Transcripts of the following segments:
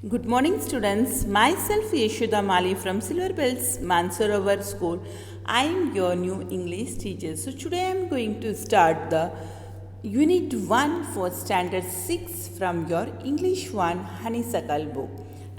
Good morning, students. Myself Yeshoda Mali from Silver Bells Mansarovar School. I am your new English teacher. So today I am going to start the Unit 1 for Standard 6 from your English 1 Honeysuckle book.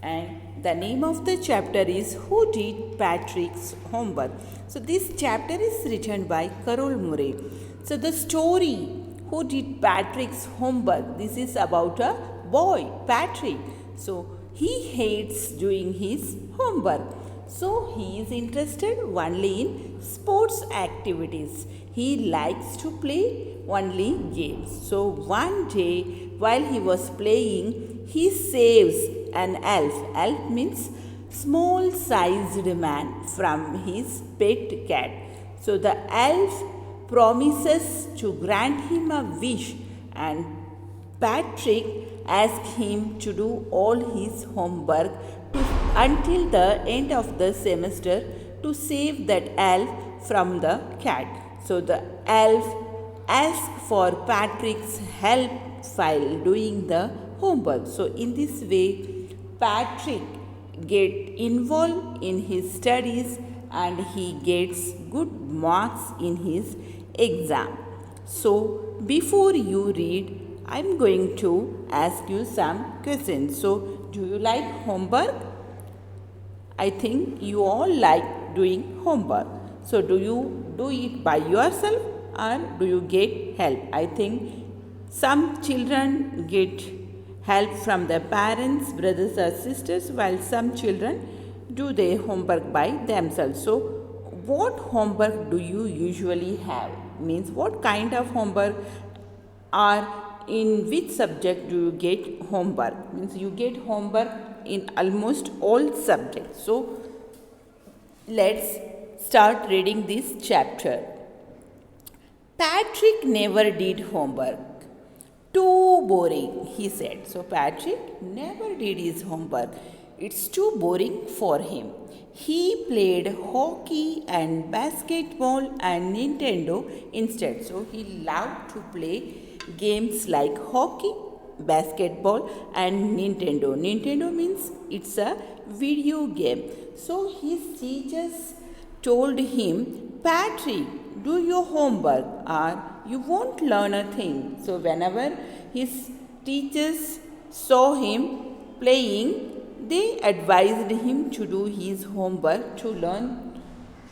And the name of the chapter is Who Did Patrick's Homework? So this chapter is written by Carol Murray. So the story Who Did Patrick's Homework? This is about a boy, Patrick. So he hates doing his homework. So he is interested only in sports activities. He likes to play only games. So one day while he was playing, he saves an elf. Elf means small sized man from his pet cat. So the elf promises to grant him a wish, and Patrick asked him to do all his homework until the end of the semester to save that elf from the cat. So the elf asked for Patrick's help while doing the homework. So in this way, Patrick get involved in his studies and he gets good marks in his exam. So before you read, I'm going to ask you some questions. So, do you like homework? I think you all like doing homework. So, do you do it by yourself or do you get help? I think some children get help from their parents, brothers or sisters, while some children do their homework by themselves. So, what homework do you usually have? Means what kind of homework, or in which subject do you get homework? Means you get homework in almost all subjects. So let's start reading this chapter. Patrick never did homework. Too boring, he said. So Patrick never did his homework. It's too boring for him. He played hockey and basketball and Nintendo instead. So he loved to play games like hockey, basketball and Nintendo. Nintendo means it's a video game. So his teachers told him, Patrick, do your homework or you won't learn a thing. So whenever his teachers saw him playing, they advised him to do his homework to learn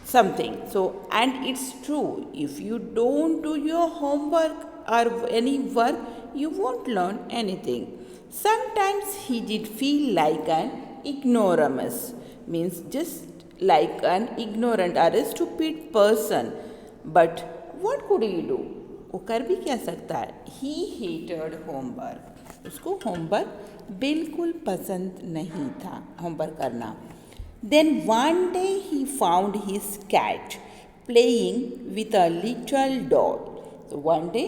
something. So, and it's true, if you don't do your homework or any work, you won't learn anything. Sometimes he did feel like an ignoramus, means just like an ignorant or a stupid person. But what could he do? वो कर भी क्या सकता है? He hated homework. उसको homework बिल्कुल पसंद नहीं था होमवर्क करना. Then one day he found his cat playing with a little doll. So one day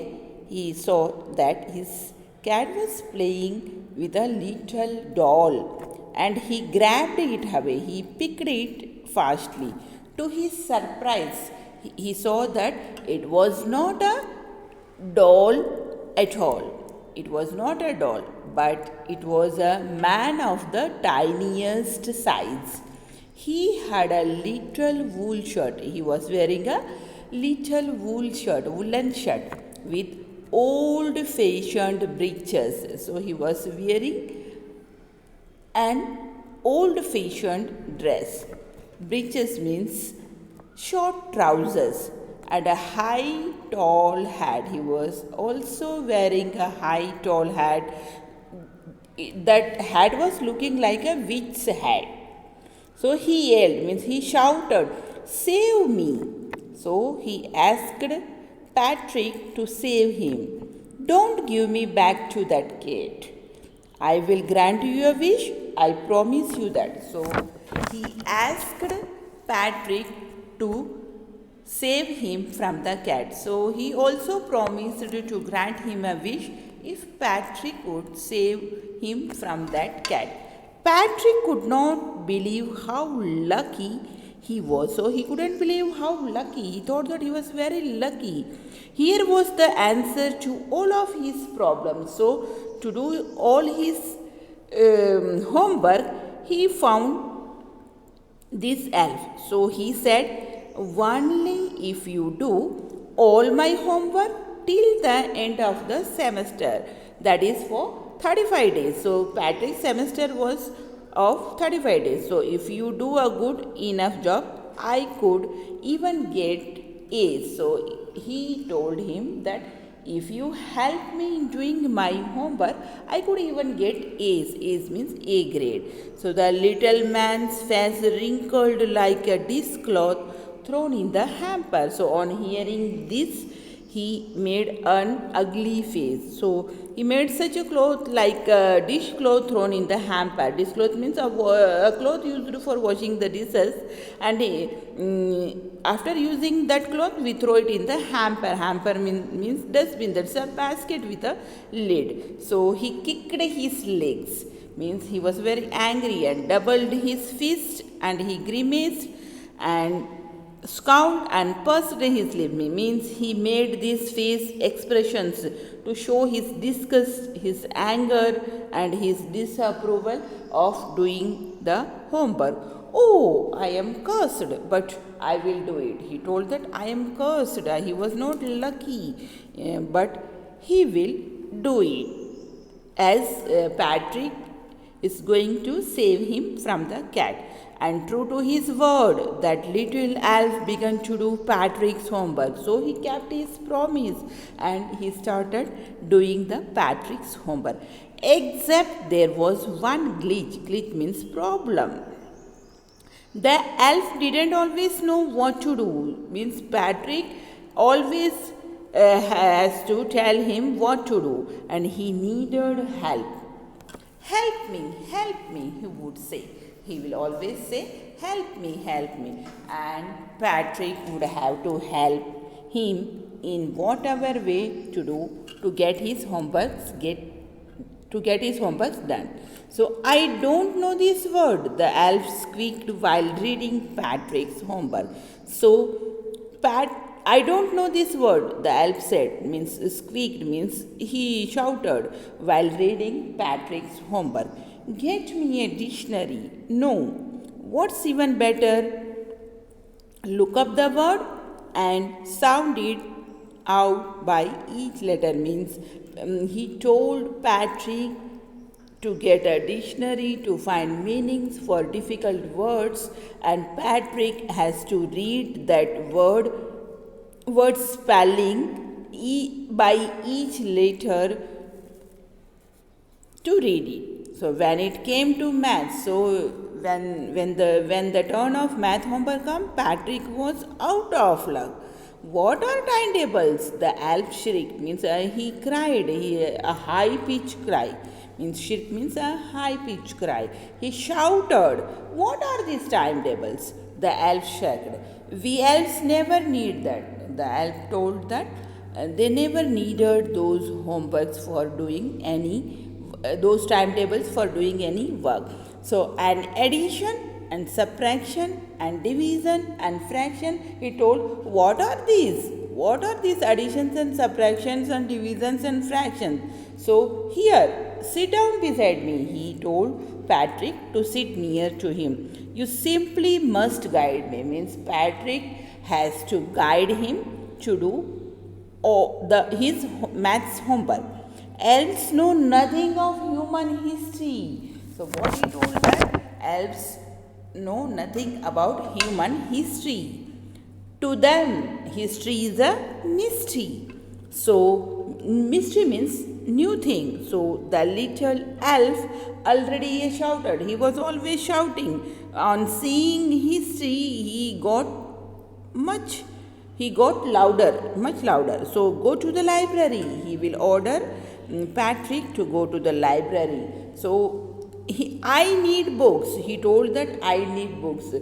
he saw that his cat was playing with a little doll and he grabbed it away. He picked it fastly. To his surprise, he saw that it was not a doll at all. It was not a doll, but it was a man of the tiniest size. He had a little wool shirt. He was wearing a little wool shirt, woolen shirt with old fashioned breeches. So he was wearing an old fashioned dress. Breeches means short trousers and a high tall hat. He was also wearing a high tall hat. That hat was looking like a witch's hat. So he yelled, means he shouted, Save me. So he asked Patrick to save him. Don't give me back to that cat. I will grant you a wish. I promise you that. So he asked Patrick to save him from the cat. So he also promised to grant him a wish if Patrick would save him from that cat. Patrick could not believe how lucky he was. So he couldn't believe how lucky. He thought that he was very lucky. Here was the answer to all of his problems. So to do all his homework, he found this elf. So he said, only if you do all my homework till the end of the semester, that is for 35 days. So Patrick's semester was of 35 days. So if you do a good enough job, I could even get A's. So he told him that if you help me in doing my homework, I could even get A's. A's means A grade. So the little man's face wrinkled like a dishcloth thrown in the hamper. So on hearing this, he made an ugly face. So he made such a cloth like a dish cloth thrown in the hamper. Dish cloth means a cloth used for washing the dishes, and after using that cloth we throw it in the hamper. Hamper means dustbin. That's a basket with a lid. So he kicked his legs, means he was very angry, and doubled his fist, and he grimaced and scowled and pursed his lips, means he made these face expressions to show his disgust, his anger, and his disapproval of doing the homework. Oh, I am cursed, but I will do it. He told that I am cursed. He was not lucky, but he will do it. As Patrick is going to save him from the cat. And true to his word, that little elf began to do Patrick's homework. So he kept his promise and he started doing the Patrick's homework. Except there was one glitch. Glitch means problem. The elf didn't always know what to do. Means Patrick always has to tell him what to do, and he needed help. Help me, he would say. He will always say, help me. And Patrick would have to help him in whatever way to do to get his homeworks done. So I don't know this word, the elf squeaked while reading Patrick's homework. So I don't know this word, the elf said, means squeaked, means he shouted while reading Patrick's homework. Get me a dictionary. No. What's even better? Look up the word and sound it out by each letter, means he told Patrick to get a dictionary to find meanings for difficult words, and Patrick has to read that word spelling by each letter to read it. So when it came to math, so when the turn of math homework come, Patrick was out of luck. What are timetables? The elf shrieked, means he cried, a high pitched cry. Means shriek means a high pitched cry. He shouted, what are these timetables? The elf shrugged. We elves never need that. The elf told that they never needed those homeworks for doing those timetables for doing any work. So an addition and subtraction and division and fraction, he told, what are these? What are these additions and subtractions and divisions and fractions? So here, sit down beside me, he told Patrick to sit near to him. You simply must guide me, means Patrick has to guide him to do his maths homework. Elves know nothing of human history. So what he told that elves know nothing about human history. To them, history is a mystery. So mystery means new thing. So the little elf already shouted. He was always shouting. On seeing history, he got much louder. So go to the library. He will order Patrick to go to the library. So I need books. He told that I need books.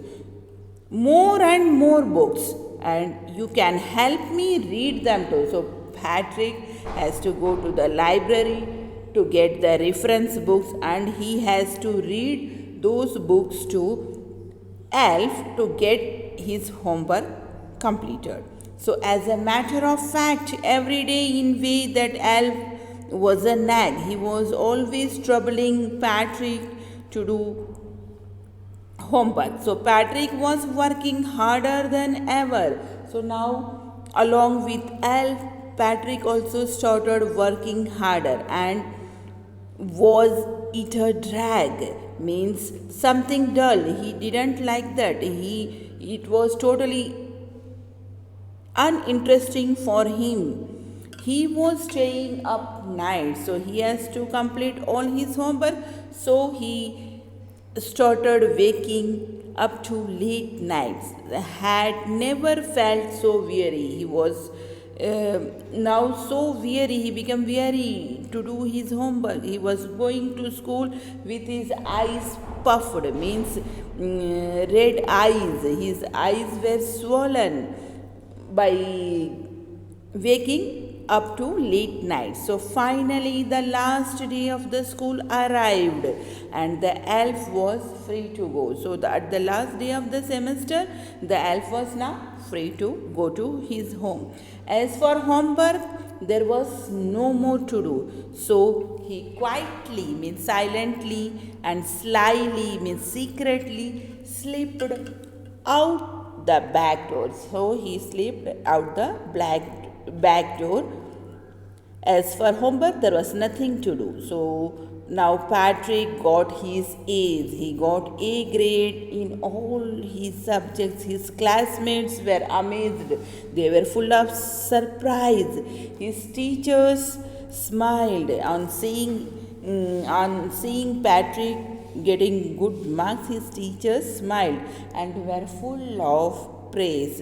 More and more books. And you can help me read them too. So Patrick has to go to the library to get the reference books, and he has to read those books to elf to get his homework completed. So as a matter of fact, every day in way that elf was a nag. He was always troubling Patrick to do homework. So Patrick was working harder than ever. So now, along with Elf, Patrick also started working harder and was it a drag means something dull. He didn't like that. It was totally uninteresting for him. He was staying up night, so he has to complete all his homework. So he started waking up to late nights. Had never felt so weary. He was now so weary. He became weary to do his homework. He was going to school with his eyes puffed, means red eyes. His eyes were swollen by waking up to late night. So finally, the last day of the school arrived and the elf was free to go. So, at the last day of the semester, the elf was now free to go to his home. As for homework, there was no more to do. So, he quietly, means silently, and slyly, means secretly, slipped out the back door. So, he slipped out the back door. As for homework, there was nothing to do. So now Patrick got his A's. He got A grade in all his subjects. His classmates were amazed. They were full of surprise. His teachers smiled on seeing Patrick getting good marks. His teachers smiled and were full of praise.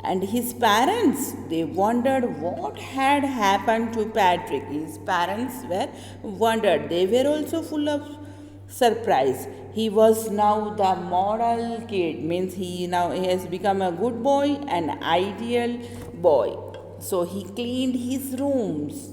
And his parents, they wondered what had happened to Patrick. His parents were wondered. They were also full of surprise. He was now the model kid, means he has become a good boy, an ideal boy. So he cleaned his rooms,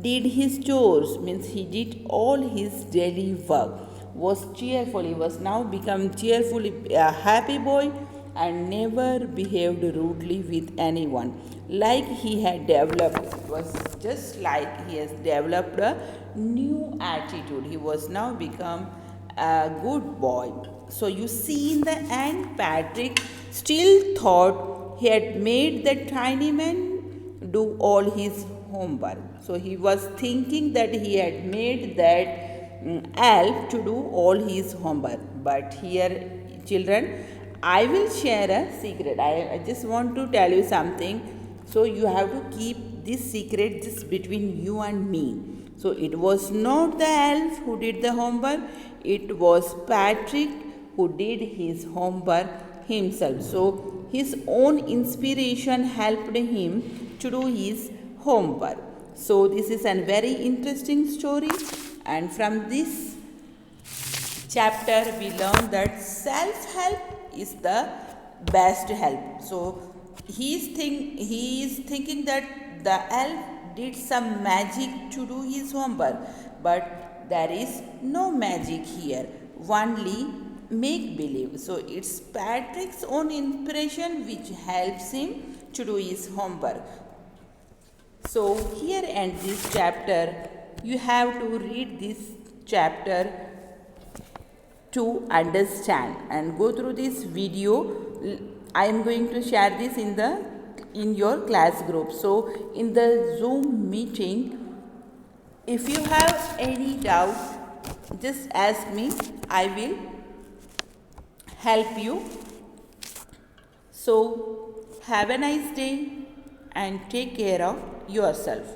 did his chores, means he did all his daily work, was cheerful. He was now become cheerfully a happy boy and never behaved rudely with anyone. Like he had developed, it was just like he has developed a new attitude. He was now become a good boy. So you see, in the end, Patrick still thought he had made the tiny man do all his homework. So he was thinking that he had made that elf to do all his homework. But here, children, I will share a secret. I just want to tell you something. So you have to keep this secret just between you and me. So it was not the elf who did the homework. It was Patrick who did his homework himself. So his own inspiration helped him to do his homework. So this is a very interesting story, and from this chapter we learn that self-help is the best help. So he is thinking that the elf did some magic to do his homework, but there is no magic here, only make believe. So it's Patrick's own inspiration which helps him to do his homework. So here ends this chapter. You have to read this chapter to understand and go through this video. I am going to share this in your class group. So in the Zoom meeting, if you have any doubt, just ask me. I will help you. So have a nice day and take care of yourself.